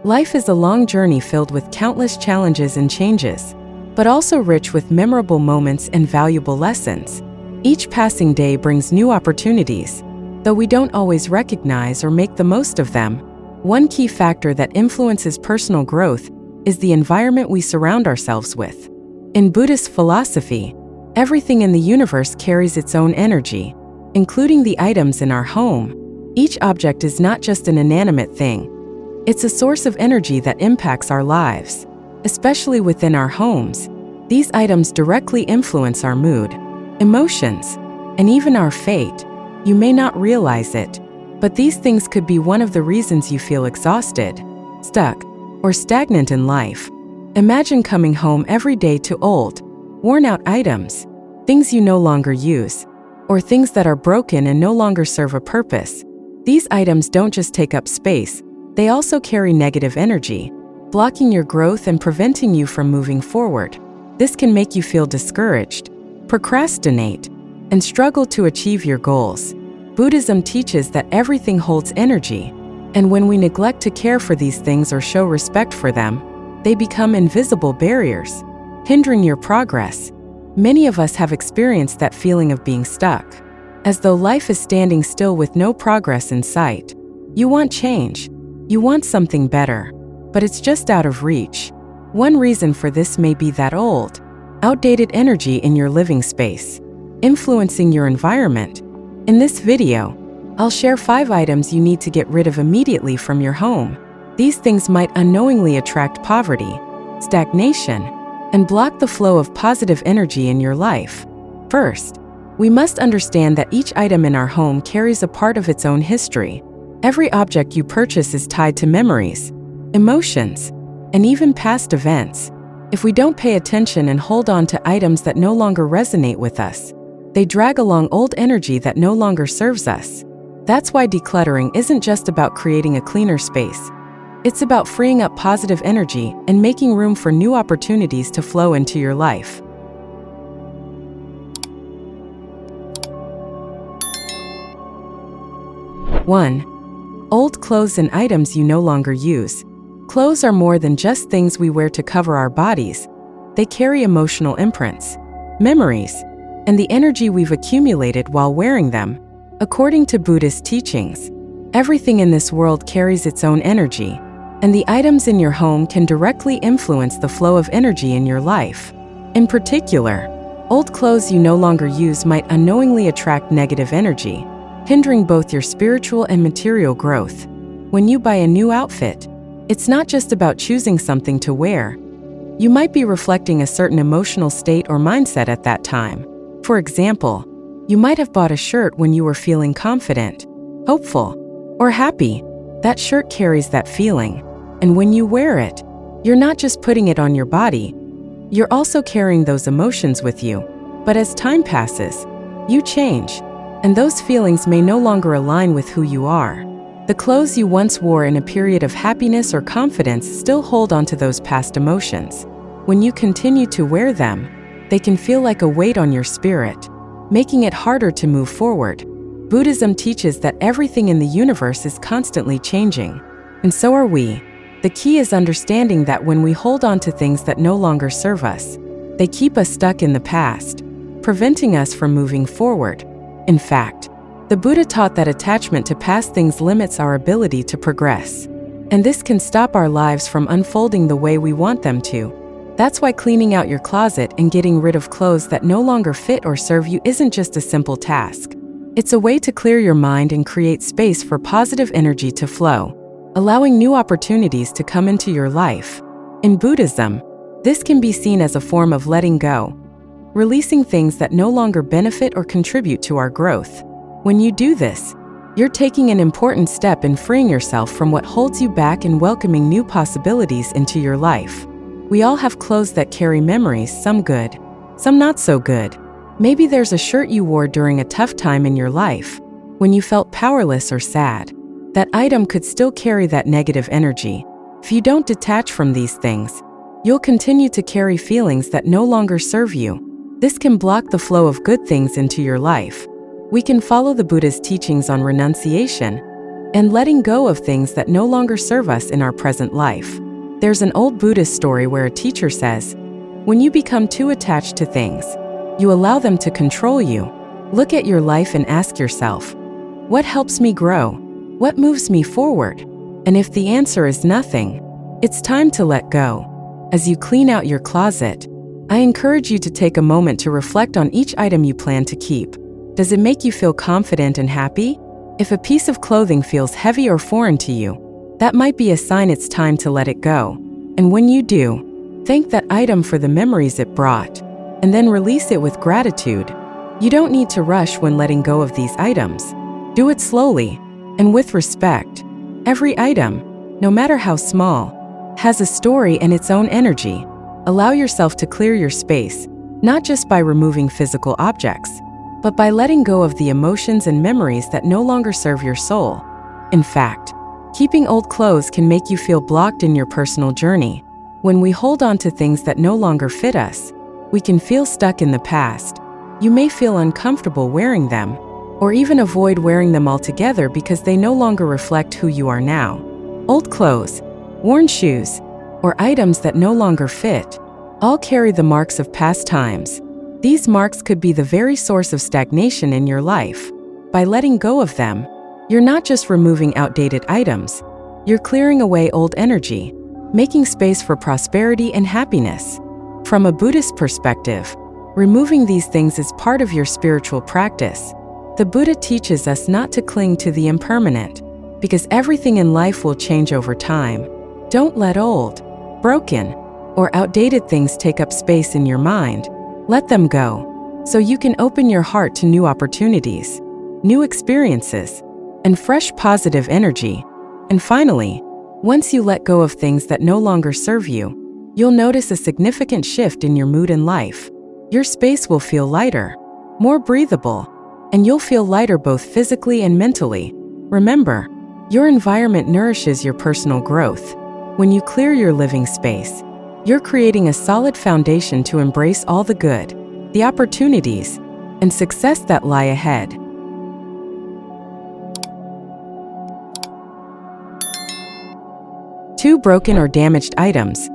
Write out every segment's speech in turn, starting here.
Life is a long journey filled with countless challenges and changes, but also rich with memorable moments and valuable lessons. Each passing day brings new opportunities, though we don't always recognize or make the most of them. One key factor that influences personal growth is the environment we surround ourselves with. In Buddhist philosophy, everything in the universe carries its own energy, including the items in our home. Each object is not just an inanimate thing. It's a source of energy that impacts our lives. Especially within our homes, these items directly influence our mood, emotions, and even our fate. You may not realize it, but these things could be one of the reasons you feel exhausted, stuck, or stagnant in life. Imagine coming home every day to old, worn-out items, things you no longer use, or things that are broken and no longer serve a purpose. These items don't just take up space, they also carry negative energy, blocking your growth and preventing you from moving forward. This can make you feel discouraged, procrastinate, and struggle to achieve your goals. Buddhism teaches that everything holds energy, and when we neglect to care for these things or show respect for them, they become invisible barriers, hindering your progress. Many of us have experienced that feeling of being stuck, as though life is standing still with no progress in sight. You want change, you want something better, but it's just out of reach. One reason for this may be that old, outdated energy in your living space, influencing your environment. In this video, I'll share 5 items you need to get rid of immediately from your home. These things might unknowingly attract poverty, stagnation, and block the flow of positive energy in your life. First, we must understand that each item in our home carries a part of its own history. Every object you purchase is tied to memories, emotions, and even past events. If we don't pay attention and hold on to items that no longer resonate with us, they drag along old energy that no longer serves us. That's why decluttering isn't just about creating a cleaner space. It's about freeing up positive energy and making room for new opportunities to flow into your life. 1. Old clothes and items you no longer use. Clothes are more than just things we wear to cover our bodies. They carry emotional imprints, memories, and the energy we've accumulated while wearing them. According to Buddhist teachings, everything in this world carries its own energy, and the items in your home can directly influence the flow of energy in your life. In particular, old clothes you no longer use might unknowingly attract negative energy, hindering both your spiritual and material growth. When you buy a new outfit, it's not just about choosing something to wear. You might be reflecting a certain emotional state or mindset at that time. For example, you might have bought a shirt when you were feeling confident, hopeful, or happy. That shirt carries that feeling, and when you wear it, you're not just putting it on your body, you're also carrying those emotions with you. But as time passes, you change, and those feelings may no longer align with who you are. The clothes you once wore in a period of happiness or confidence still hold onto those past emotions. When you continue to wear them, they can feel like a weight on your spirit, making it harder to move forward. Buddhism teaches that everything in the universe is constantly changing, and so are we. The key is understanding that when we hold on to things that no longer serve us, they keep us stuck in the past, preventing us from moving forward. In fact, the Buddha taught that attachment to past things limits our ability to progress, and this can stop our lives from unfolding the way we want them to. That's why cleaning out your closet and getting rid of clothes that no longer fit or serve you isn't just a simple task. It's a way to clear your mind and create space for positive energy to flow, allowing new opportunities to come into your life. In Buddhism, this can be seen as a form of letting go, releasing things that no longer benefit or contribute to our growth. When you do this, you're taking an important step in freeing yourself from what holds you back and welcoming new possibilities into your life. We all have clothes that carry memories, some good, some not so good. Maybe there's a shirt you wore during a tough time in your life, when you felt powerless or sad. That item could still carry that negative energy. If you don't detach from these things, you'll continue to carry feelings that no longer serve you. This can block the flow of good things into your life. We can follow the Buddha's teachings on renunciation, and letting go of things that no longer serve us in our present life. There's an old Buddhist story where a teacher says, "When you become too attached to things, you allow them to control you. Look at your life and ask yourself, what helps me grow? What moves me forward? And if the answer is nothing, it's time to let go." As you clean out your closet, I encourage you to take a moment to reflect on each item you plan to keep. Does it make you feel confident and happy? If a piece of clothing feels heavy or foreign to you, that might be a sign it's time to let it go. And when you do, thank that item for the memories it brought, and then release it with gratitude. You don't need to rush when letting go of these items. Do it slowly and with respect. Every item, no matter how small, has a story and its own energy. Allow yourself to clear your space, not just by removing physical objects, but by letting go of the emotions and memories that no longer serve your soul. In fact, keeping old clothes can make you feel blocked in your personal journey. When we hold on to things that no longer fit us, we can feel stuck in the past. You may feel uncomfortable wearing them, or even avoid wearing them altogether because they no longer reflect who you are now. Old clothes, worn shoes, or items that no longer fit, all carry the marks of past times. These marks could be the very source of stagnation in your life. By letting go of them, you're not just removing outdated items, you're clearing away old energy, making space for prosperity and happiness. From a Buddhist perspective, removing these things is part of your spiritual practice. The Buddha teaches us not to cling to the impermanent, because everything in life will change over time. Don't let old, broken, or outdated things take up space in your mind. Let them go, so you can open your heart to new opportunities, new experiences, and fresh positive energy. And finally, once you let go of things that no longer serve you, you'll notice a significant shift in your mood and life. Your space will feel lighter, more breathable, and you'll feel lighter both physically and mentally. Remember, your environment nourishes your personal growth. When you clear your living space, you're creating a solid foundation to embrace all the good, the opportunities, and success that lie ahead. Two broken or damaged items.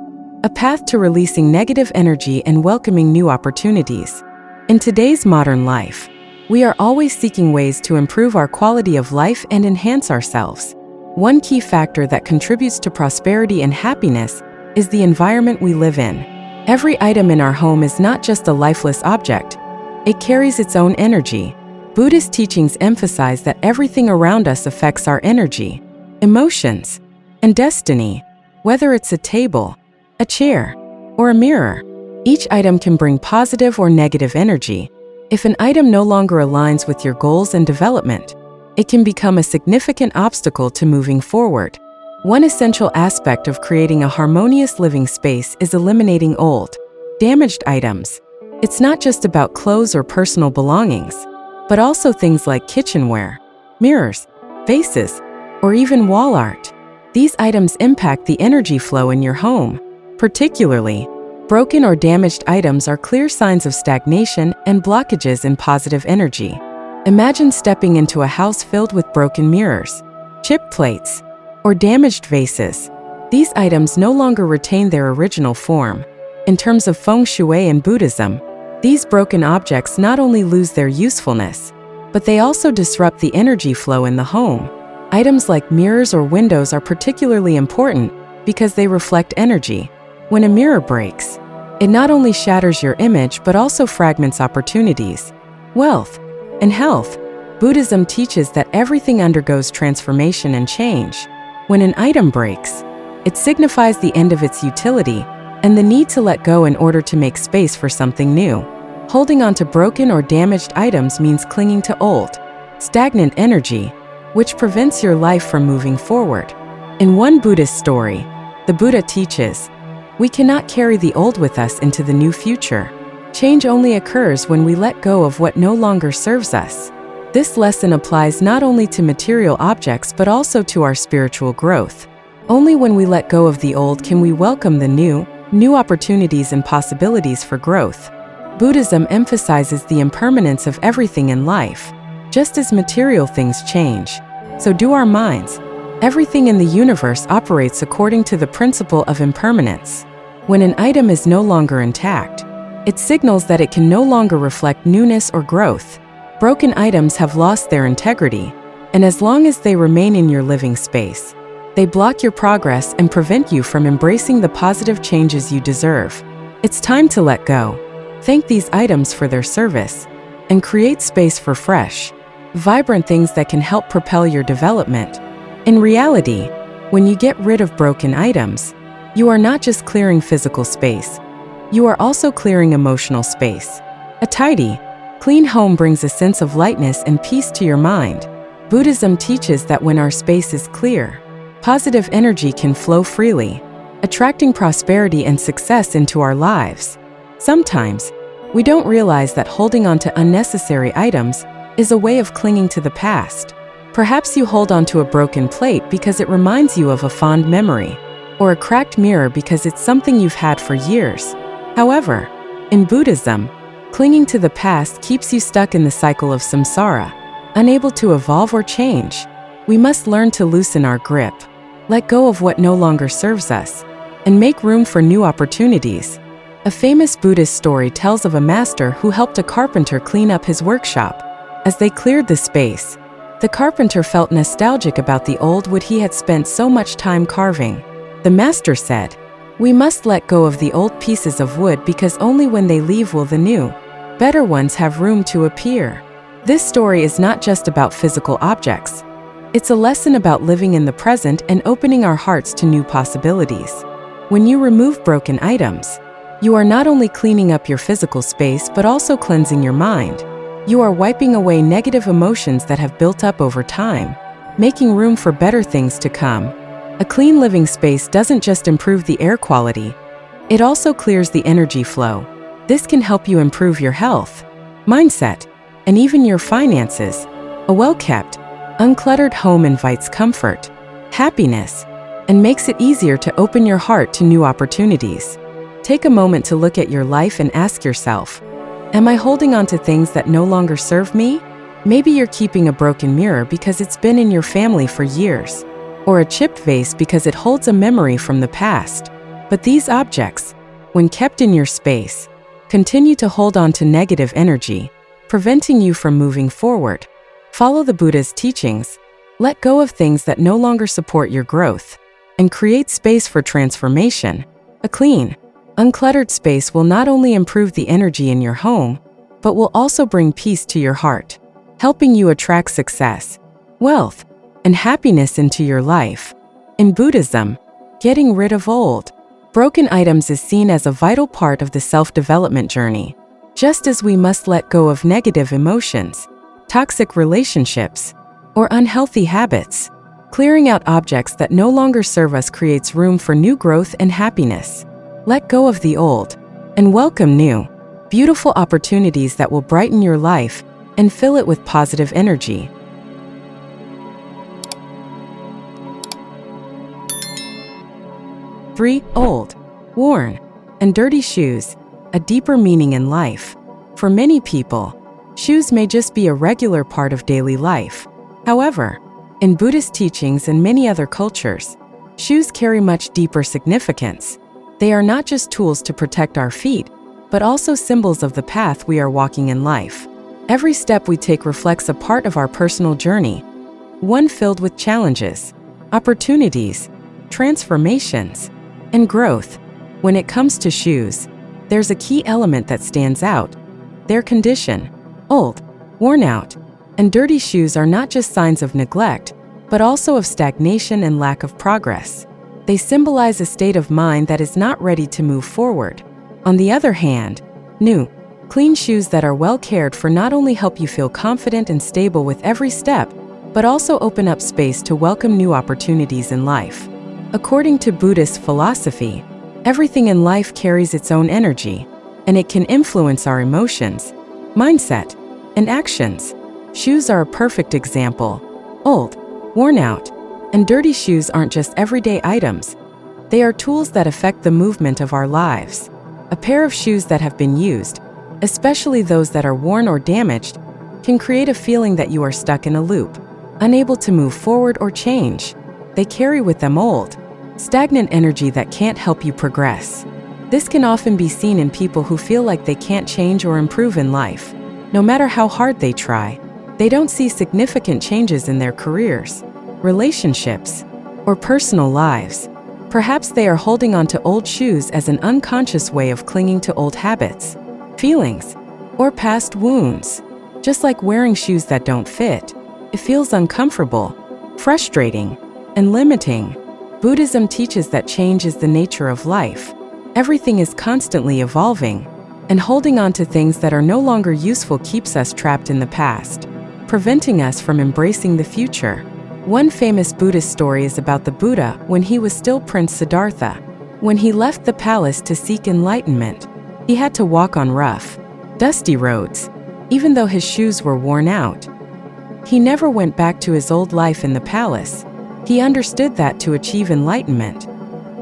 A path to releasing negative energy and welcoming new opportunities. In today's modern life, we are always seeking ways to improve our quality of life and enhance ourselves. One key factor that contributes to prosperity and happiness is the environment we live in. Every item in our home is not just a lifeless object. It carries its own energy. Buddhist teachings emphasize that everything around us affects our energy, emotions, and destiny. Whether it's a table, a chair, or a mirror, each item can bring positive or negative energy. If an item no longer aligns with your goals and development, it can become a significant obstacle to moving forward. One essential aspect of creating a harmonious living space is eliminating old, damaged items. It's not just about clothes or personal belongings, but also things like kitchenware, mirrors, vases, or even wall art. These items impact the energy flow in your home. Particularly, broken or damaged items are clear signs of stagnation and blockages in positive energy. Imagine stepping into a house filled with broken mirrors, chipped plates, or damaged vases. These items no longer retain their original form. In terms of feng shui and Buddhism, these broken objects not only lose their usefulness, but they also disrupt the energy flow in the home. Items like mirrors or windows are particularly important because they reflect energy. When a mirror breaks, it not only shatters your image but also fragments opportunities, wealth, and health. Buddhism teaches that everything undergoes transformation and change. When an item breaks, it signifies the end of its utility and the need to let go in order to make space for something new. Holding on to broken or damaged items means clinging to old, stagnant energy, which prevents your life from moving forward. In one Buddhist story, the Buddha teaches, we cannot carry the old with us into the new future. Change only occurs when we let go of what no longer serves us. This lesson applies not only to material objects but also to our spiritual growth. Only when we let go of the old can we welcome the new opportunities and possibilities for growth. Buddhism emphasizes the impermanence of everything in life. Just as material things change, So do our minds. Everything in the universe operates according to the principle of impermanence. When an item is no longer intact, it signals that it can no longer reflect newness or growth. Broken items have lost their integrity, and as long as they remain in your living space, they block your progress and prevent you from embracing the positive changes you deserve. It's time to let go. Thank these items for their service, and create space for fresh, vibrant things that can help propel your development. In reality, when you get rid of broken items, you are not just clearing physical space, you are also clearing emotional space. A tidy, clean home brings a sense of lightness and peace to your mind. Buddhism teaches that when our space is clear, positive energy can flow freely, attracting prosperity and success into our lives. Sometimes, we don't realize that holding on to unnecessary items is a way of clinging to the past. Perhaps you hold on to a broken plate because it reminds you of a fond memory, or a cracked mirror because it's something you've had for years. However, in Buddhism, clinging to the past keeps you stuck in the cycle of samsara, unable to evolve or change. We must learn to loosen our grip, let go of what no longer serves us, and make room for new opportunities. A famous Buddhist story tells of a master who helped a carpenter clean up his workshop. As they cleared the space, the carpenter felt nostalgic about the old wood he had spent so much time carving. The master said, "We must let go of the old pieces of wood because only when they leave will the new, better ones have room to appear." This story is not just about physical objects. It's a lesson about living in the present and opening our hearts to new possibilities. When you remove broken items, you are not only cleaning up your physical space but also cleansing your mind. You are wiping away negative emotions that have built up over time, making room for better things to come. A clean living space doesn't just improve the air quality, it also clears the energy flow. This can help you improve your health, mindset, and even your finances. A well-kept, uncluttered home invites comfort, happiness, and makes it easier to open your heart to new opportunities. Take a moment to look at your life and ask yourself, am I holding on to things that no longer serve me? Maybe you're keeping a broken mirror because it's been in your family for years, or a chipped vase because it holds a memory from the past. But these objects, when kept in your space, continue to hold on to negative energy, preventing you from moving forward. Follow the Buddha's teachings, let go of things that no longer support your growth, and create space for transformation. A clean, uncluttered space will not only improve the energy in your home, but will also bring peace to your heart, helping you attract success, wealth, and happiness into your life. In Buddhism, getting rid of old, broken items is seen as a vital part of the self-development journey. Just as we must let go of negative emotions, toxic relationships, or unhealthy habits, clearing out objects that no longer serve us creates room for new growth and happiness. Let go of the old and welcome new, beautiful opportunities that will brighten your life and fill it with positive energy. Three, old, worn, and dirty shoes, a deeper meaning in life. For many people, shoes may just be a regular part of daily life. However, in Buddhist teachings and many other cultures, shoes carry much deeper significance. They are not just tools to protect our feet, but also symbols of the path we are walking in life. Every step we take reflects a part of our personal journey, one filled with challenges, opportunities, transformations, and growth. When it comes to shoes, there's a key element that stands out: their condition. Old, worn out, and dirty shoes are not just signs of neglect, but also of stagnation and lack of progress. They symbolize a state of mind that is not ready to move forward. On the other hand, new, clean shoes that are well cared for not only help you feel confident and stable with every step, but also open up space to welcome new opportunities in life. According to Buddhist philosophy, everything in life carries its own energy, and it can influence our emotions, mindset, and actions. Shoes are a perfect example. Old, worn out, and dirty shoes aren't just everyday items. They are tools that affect the movement of our lives. A pair of shoes that have been used, especially those that are worn or damaged, can create a feeling that you are stuck in a loop. unable to move forward or change. They carry with them old, stagnant energy that can't help you progress. This can often be seen in people who feel like they can't change or improve in life. No matter how hard they try, they don't see significant changes in their careers, relationships, or personal lives. Perhaps they are holding on to old shoes as an unconscious way of clinging to old habits, feelings, or past wounds. Just like wearing shoes that don't fit, it feels uncomfortable, frustrating, and limiting. Buddhism teaches that change is the nature of life. Everything is constantly evolving, and holding on to things that are no longer useful keeps us trapped in the past, preventing us from embracing the future. One famous Buddhist story is about the Buddha when he was still Prince Siddhartha. When he left the palace to seek enlightenment, he had to walk on rough, dusty roads, even though his shoes were worn out. He never went back to his old life in the palace. He understood that to achieve enlightenment,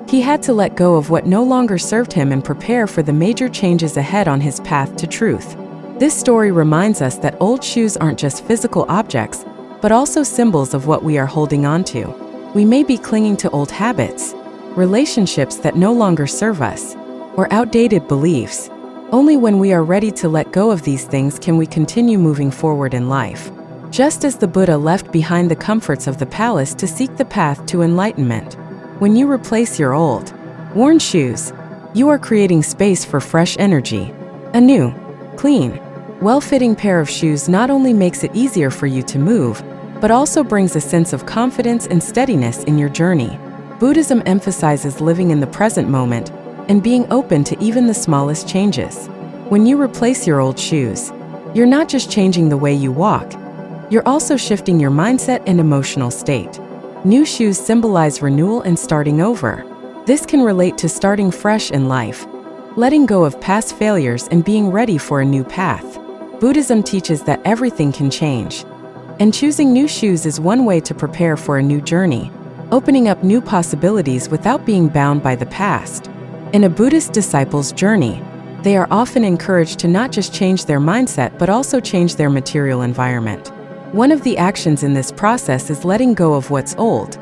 he had to let go of what no longer served him and prepare for the major changes ahead on his path to truth. This story reminds us that old shoes aren't just physical objects, but also symbols of what we are holding on to. We may be clinging to old habits, relationships that no longer serve us, or outdated beliefs. Only when we are ready to let go of these things can we continue moving forward in life. Just as the Buddha left behind the comforts of the palace to seek the path to enlightenment. When you replace your old, worn shoes, you are creating space for fresh energy. A new, clean, well-fitting pair of shoes not only makes it easier for you to move, but also brings a sense of confidence and steadiness in your journey. Buddhism emphasizes living in the present moment and being open to even the smallest changes. When you replace your old shoes, you're not just changing the way you walk, you're also shifting your mindset and emotional state. New shoes symbolize renewal and starting over. This can relate to starting fresh in life, letting go of past failures and being ready for a new path. Buddhism teaches that everything can change, and choosing new shoes is one way to prepare for a new journey, opening up new possibilities without being bound by the past. In a Buddhist disciple's journey, they are often encouraged to not just change their mindset but also change their material environment. One of the actions in this process is letting go of what's old,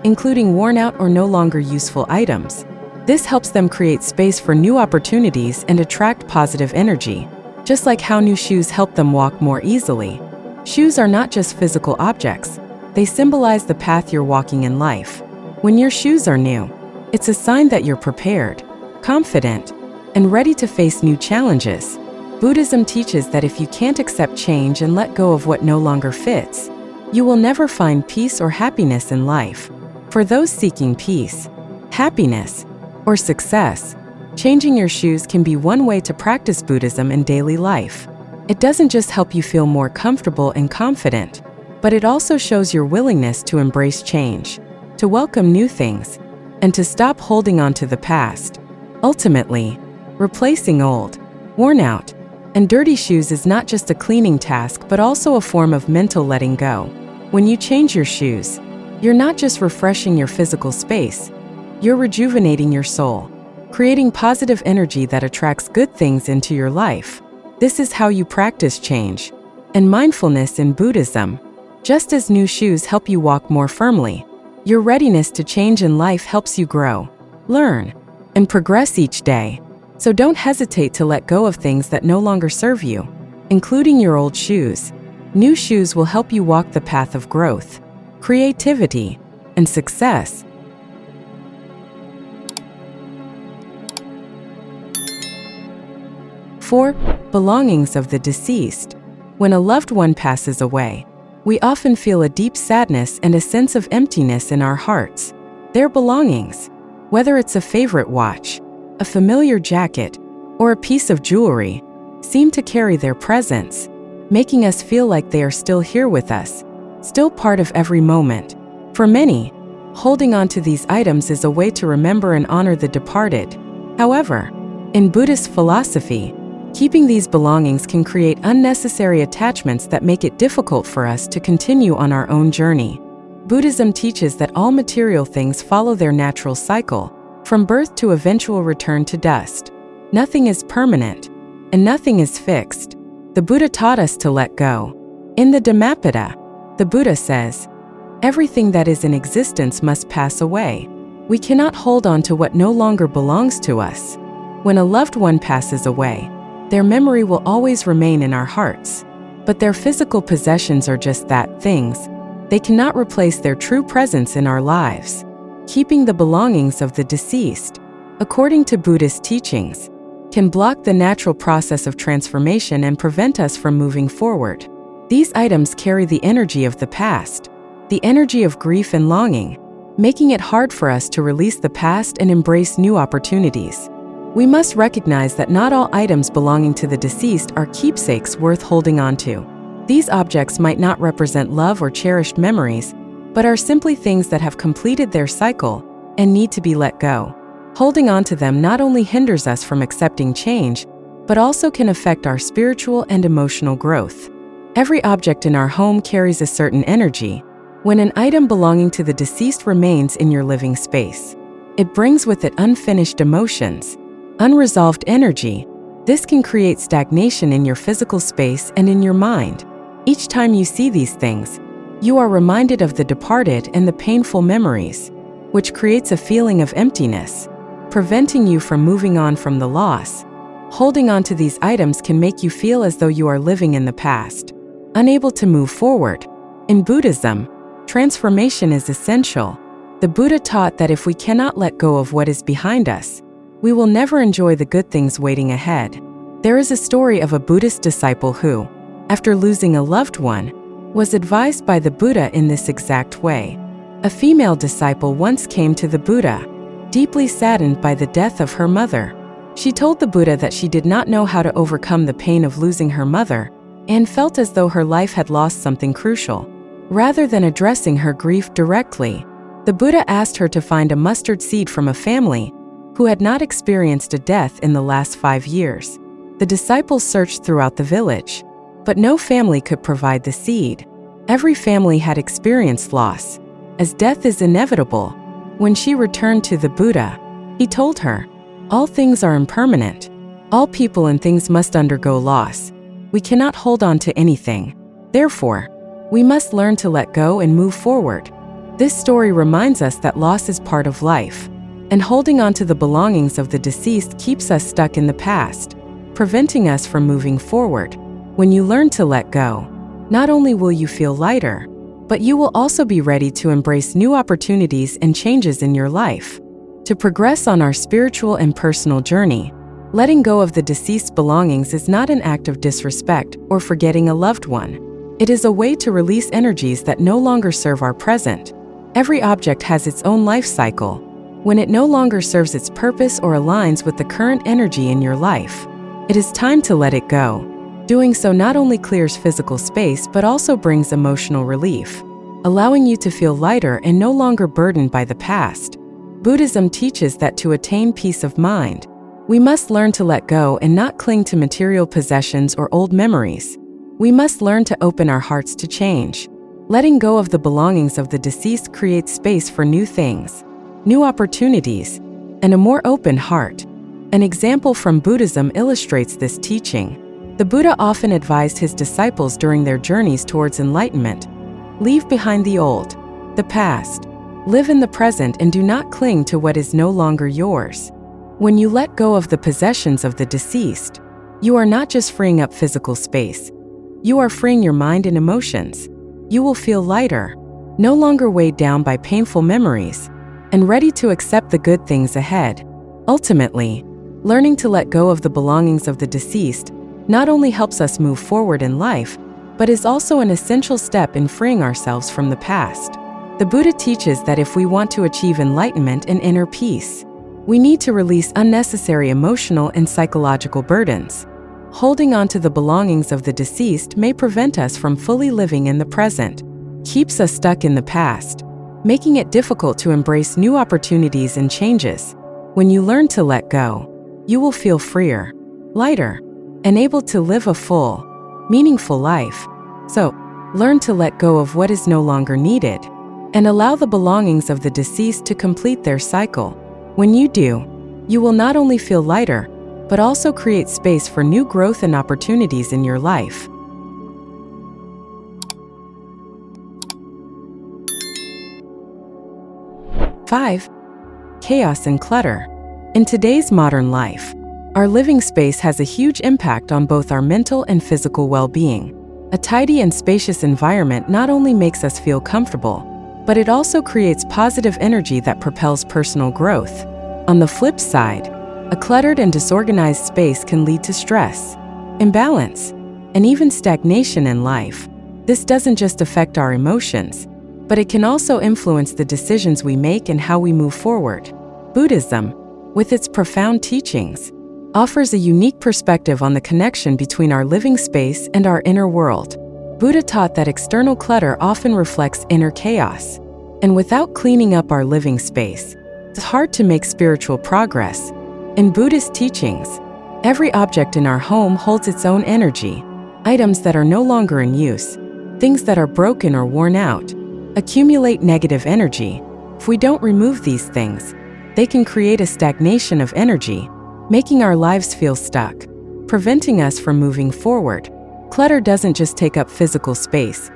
including worn out or no longer useful items. This helps them create space for new opportunities and attract positive energy, just like how new shoes help them walk more easily. Shoes are not just physical objects, they symbolize the path you're walking in life. When your shoes are new, it's a sign that you're prepared, confident, and ready to face new challenges. Buddhism teaches that if you can't accept change and let go of what no longer fits, you will never find peace or happiness in life. For those seeking peace, happiness, or success, changing your shoes can be one way to practice Buddhism in daily life. It doesn't just help you feel more comfortable and confident, but it also shows your willingness to embrace change, to welcome new things, and to stop holding on to the past. Ultimately, replacing old, worn out, and dirty shoes is not just a cleaning task but also a form of mental letting go. When you change your shoes, you're not just refreshing your physical space, you're rejuvenating your soul, creating positive energy that attracts good things into your life. This is how you practice change and mindfulness in Buddhism. Just as new shoes help you walk more firmly, your readiness to change in life helps you grow, learn, and progress each day. So don't hesitate to let go of things that no longer serve you, including your old shoes. New shoes will help you walk the path of growth, creativity, and success. Four, belongings of the deceased. When a loved one passes away, we often feel a deep sadness and a sense of emptiness in our hearts. Their belongings, whether it's a favorite watch, a familiar jacket, or a piece of jewelry, seem to carry their presence, making us feel like they are still here with us, still part of every moment. For many, holding on to these items is a way to remember and honor the departed. However, in Buddhist philosophy, keeping these belongings can create unnecessary attachments that make it difficult for us to continue on our own journey. Buddhism teaches that all material things follow their natural cycle, from birth to eventual return to dust. Nothing is permanent, and nothing is fixed. The Buddha taught us to let go. In the Dhammapada, The Buddha says, "Everything that is in existence must pass away. We cannot hold on to what no longer belongs to us. When a loved one passes away, their memory will always remain in our hearts. But their physical possessions are just that, things. They cannot replace their true presence in our lives. Keeping the belongings of the deceased, according to Buddhist teachings, can block the natural process of transformation and prevent us from moving forward. These items carry the energy of the past, the energy of grief and longing, making it hard for us to release the past and embrace new opportunities. We must recognize that not all items belonging to the deceased are keepsakes worth holding on to. These objects might not represent love or cherished memories, but are simply things that have completed their cycle and need to be let go. Holding on to them not only hinders us from accepting change, but also can affect our spiritual and emotional growth. Every object in our home carries a certain energy. When an item belonging to the deceased remains in your living space, it brings with it unfinished emotions, unresolved energy. This can create stagnation in your physical space and in your mind. Each time you see these things, you are reminded of the departed and the painful memories, which creates a feeling of emptiness, preventing you from moving on from the loss. Holding on to these items can make you feel as though you are living in the past, unable to move forward. In Buddhism, transformation is essential. The Buddha taught that if we cannot let go of what is behind us, we will never enjoy the good things waiting ahead. There is a story of a Buddhist disciple who, after losing a loved one, was advised by the Buddha in this exact way. A female disciple once came to the Buddha, deeply saddened by the death of her mother. She told the Buddha that she did not know how to overcome the pain of losing her mother and felt as though her life had lost something crucial. Rather than addressing her grief directly, the Buddha asked her to find a mustard seed from a family who had not experienced a death in the last 5 years. The disciples searched throughout the village, but no family could provide the seed. Every family had experienced loss, as death is inevitable. When she returned to the Buddha, he told her, "All things are impermanent. All people and things must undergo loss. We cannot hold on to anything. Therefore, we must learn to let go and move forward." This story reminds us that loss is part of life, and holding on to the belongings of the deceased keeps us stuck in the past, preventing us from moving forward. When you learn to let go, not only will you feel lighter, but you will also be ready to embrace new opportunities and changes in your life. To progress on our spiritual and personal journey, letting go of the deceased's belongings is not an act of disrespect or forgetting a loved one. It is a way to release energies that no longer serve our present. Every object has its own life cycle. When it no longer serves its purpose or aligns with the current energy in your life, it is time to let it go. Doing so not only clears physical space but also brings emotional relief, allowing you to feel lighter and no longer burdened by the past. Buddhism teaches that to attain peace of mind, we must learn to let go and not cling to material possessions or old memories. We must learn to open our hearts to change. Letting go of the belongings of the deceased creates space for new things, new opportunities, and a more open heart. An example from Buddhism illustrates this teaching. The Buddha often advised his disciples during their journeys towards enlightenment: leave behind the old, the past. Live in the present and do not cling to what is no longer yours. When you let go of the possessions of the deceased, you are not just freeing up physical space, you are freeing your mind and emotions. You will feel lighter, no longer weighed down by painful memories, and ready to accept the good things ahead. Ultimately, learning to let go of the belongings of the deceased not only helps us move forward in life, but is also an essential step in freeing ourselves from the past. The Buddha teaches that if we want to achieve enlightenment and inner peace, we need to release unnecessary emotional and psychological burdens. Holding on to the belongings of the deceased may prevent us from fully living in the present, keeps us stuck in the past, making it difficult to embrace new opportunities and changes. When you learn to let go, you will feel freer, lighter, and able to live a full, meaningful life. So, learn to let go of what is no longer needed, and allow the belongings of the deceased to complete their cycle. When you do, you will not only feel lighter, but also create space for new growth and opportunities in your life. 5. Chaos and clutter. In today's modern life, our living space has a huge impact on both our mental and physical well-being. A tidy and spacious environment not only makes us feel comfortable, but it also creates positive energy that propels personal growth. On the flip side, a cluttered and disorganized space can lead to stress, imbalance, and even stagnation in life. This doesn't just affect our emotions, but it can also influence the decisions we make and how we move forward. Buddhism, with its profound teachings, offers a unique perspective on the connection between our living space and our inner world. Buddha taught that external clutter often reflects inner chaos, and without cleaning up our living space, it's hard to make spiritual progress. In Buddhist teachings, every object in our home holds its own energy. Items that are no longer in use, things that are broken or worn out, accumulate negative energy. If we don't remove these things, they can create a stagnation of energy, making our lives feel stuck, preventing us from moving forward. Clutter doesn't just take up physical space,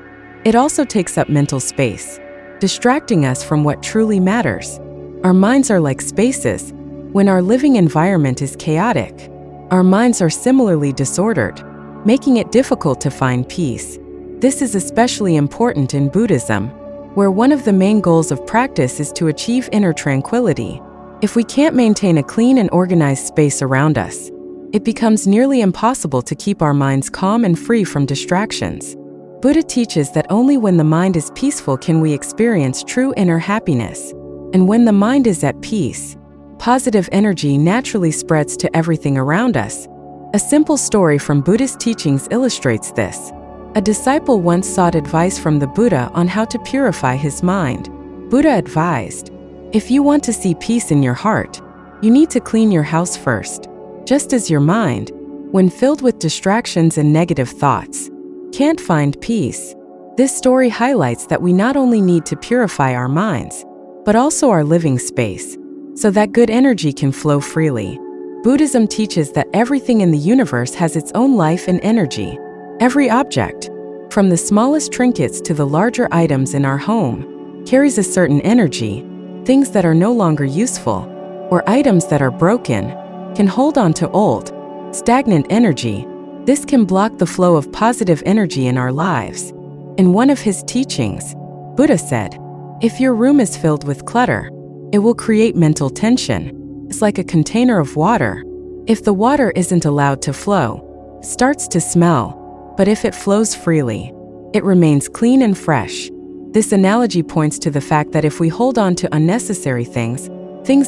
it also takes up mental space, distracting us from what truly matters. Our minds are like spaces. When our living environment is chaotic, our minds are similarly disordered, making it difficult to find peace. This is especially important in Buddhism, where one of the main goals of practice is to achieve inner tranquility. If we can't maintain a clean and organized space around us, it becomes nearly impossible to keep our minds calm and free from distractions. Buddha teaches that only when the mind is peaceful can we experience true inner happiness. And when the mind is at peace, positive energy naturally spreads to everything around us. A simple story from Buddhist teachings illustrates this. A disciple once sought advice from the Buddha on how to purify his mind. Buddha advised, "If you want to see peace in your heart, you need to clean your house first. Just as your mind, when filled with distractions and negative thoughts, can't find peace." This story highlights that we not only need to purify our minds, but also our living space, so that good energy can flow freely. Buddhism teaches that everything in the universe has its own life and energy. Every object, from the smallest trinkets to the larger items in our home, carries a certain energy. Things that are no longer useful, or items that are broken, can hold on to old, stagnant energy. This can block the flow of positive energy in our lives. In one of his teachings, Buddha said, "If your room is filled with clutter, it will create mental tension. It's like a container of water. If the water isn't allowed to flow, it starts to smell, but if it flows freely, it remains clean and fresh." This analogy points to the fact that if we hold on to unnecessary things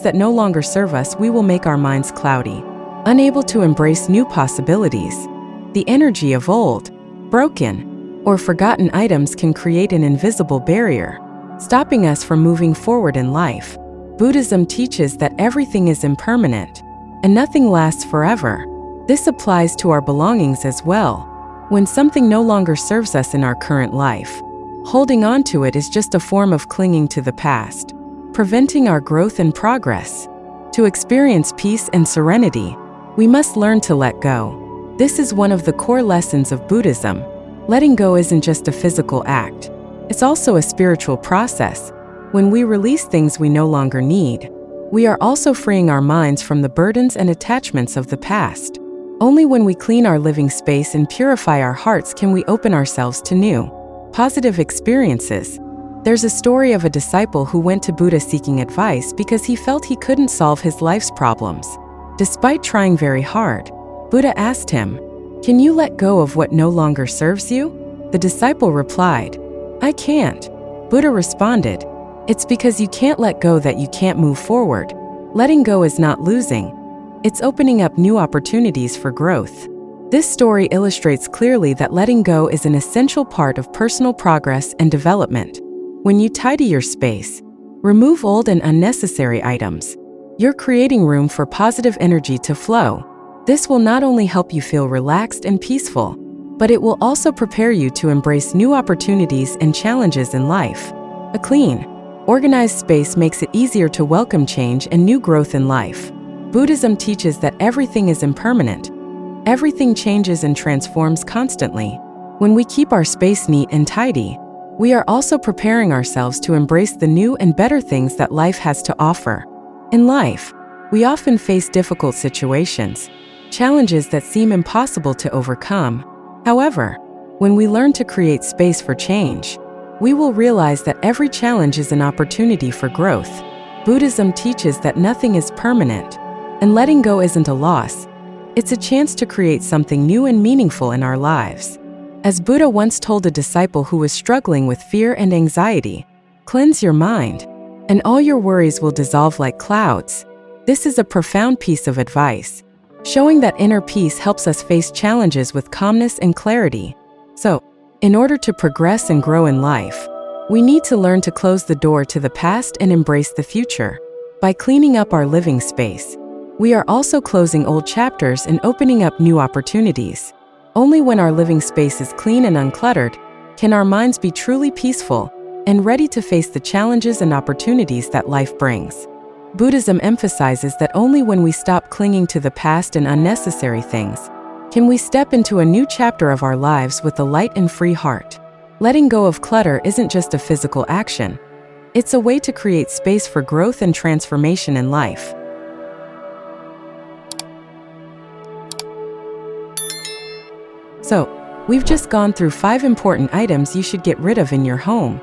that no longer serve us, we will make our minds cloudy, unable to embrace new possibilities. The energy of old, broken, or forgotten items can create an invisible barrier, stopping us from moving forward in life. Buddhism teaches that everything is impermanent, and nothing lasts forever. This applies to our belongings as well. When something no longer serves us in our current life, holding on to it is just a form of clinging to the past, preventing our growth and progress. To experience peace and serenity, we must learn to let go. This is one of the core lessons of Buddhism. Letting go isn't just a physical act, it's also a spiritual process. When we release things we no longer need, we are also freeing our minds from the burdens and attachments of the past. Only when we clean our living space and purify our hearts can we open ourselves to new, positive experiences. There's a story of a disciple who went to Buddha seeking advice because he felt he couldn't solve his life's problems. Despite trying very hard, Buddha asked him, "Can you let go of what no longer serves you?" The disciple replied, "I can't." Buddha responded, "It's because you can't let go that you can't move forward. Letting go is not losing. It's opening up new opportunities for growth." This story illustrates clearly that letting go is an essential part of personal progress and development. When you tidy your space, remove old and unnecessary items, you're creating room for positive energy to flow. This will not only help you feel relaxed and peaceful, but it will also prepare you to embrace new opportunities and challenges in life. A clean, organized space makes it easier to welcome change and new growth in life. Buddhism teaches that everything is impermanent. Everything changes and transforms constantly. When we keep our space neat and tidy, we are also preparing ourselves to embrace the new and better things that life has to offer. In life, we often face difficult situations, challenges that seem impossible to overcome. However, when we learn to create space for change, we will realize that every challenge is an opportunity for growth. Buddhism teaches that nothing is permanent, and letting go isn't a loss. It's a chance to create something new and meaningful in our lives. As Buddha once told a disciple who was struggling with fear and anxiety, "Cleanse your mind, and all your worries will dissolve like clouds." This is a profound piece of advice, showing that inner peace helps us face challenges with calmness and clarity. So, in order to progress and grow in life, we need to learn to close the door to the past and embrace the future. By cleaning up our living space, we are also closing old chapters and opening up new opportunities. Only when our living space is clean and uncluttered can our minds be truly peaceful and ready to face the challenges and opportunities that life brings. Buddhism emphasizes that only when we stop clinging to the past and unnecessary things can we step into a new chapter of our lives with a light and free heart. Letting go of clutter isn't just a physical action. It's a way to create space for growth and transformation in life. So, we've just gone through 5 important items you should get rid of in your home.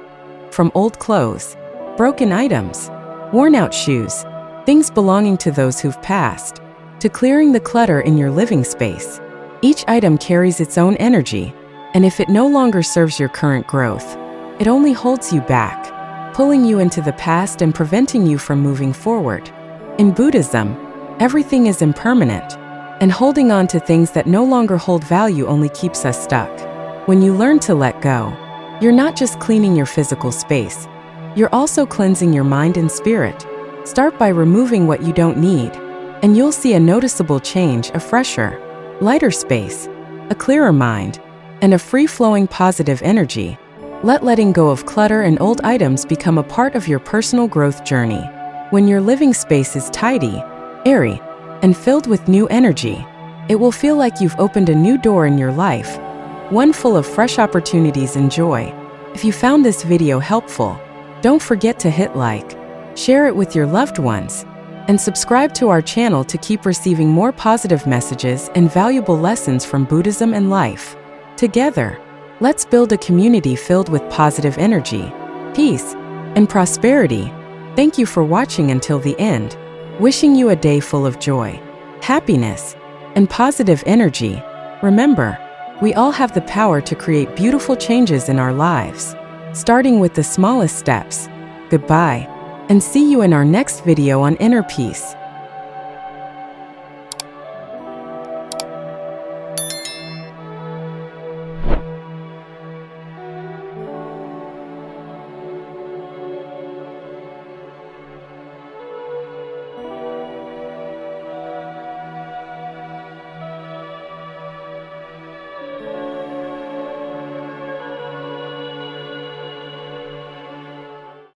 From old clothes, broken items, worn-out shoes, things belonging to those who've passed, to clearing the clutter in your living space. Each item carries its own energy, and if it no longer serves your current growth, it only holds you back, pulling you into the past and preventing you from moving forward. In Buddhism, everything is impermanent, and holding on to things that no longer hold value only keeps us stuck. When you learn to let go, you're not just cleaning your physical space, you're also cleansing your mind and spirit. Start by removing what you don't need, and you'll see a noticeable change: a fresher, lighter space, a clearer mind, and a free-flowing positive energy. Let letting go of clutter and old items become a part of your personal growth journey. When your living space is tidy, airy, and filled with new energy, it will feel like you've opened a new door in your life, one full of fresh opportunities and joy. If you found this video helpful, don't forget to hit like, share it with your loved ones, and subscribe to our channel to keep receiving more positive messages and valuable lessons from Buddhism and life. Together, let's build a community filled with positive energy, peace, and prosperity. Thank you for watching until the end. Wishing you a day full of joy, happiness, and positive energy. Remember, we all have the power to create beautiful changes in our lives, starting with the smallest steps. Goodbye, and see you in our next video on inner peace.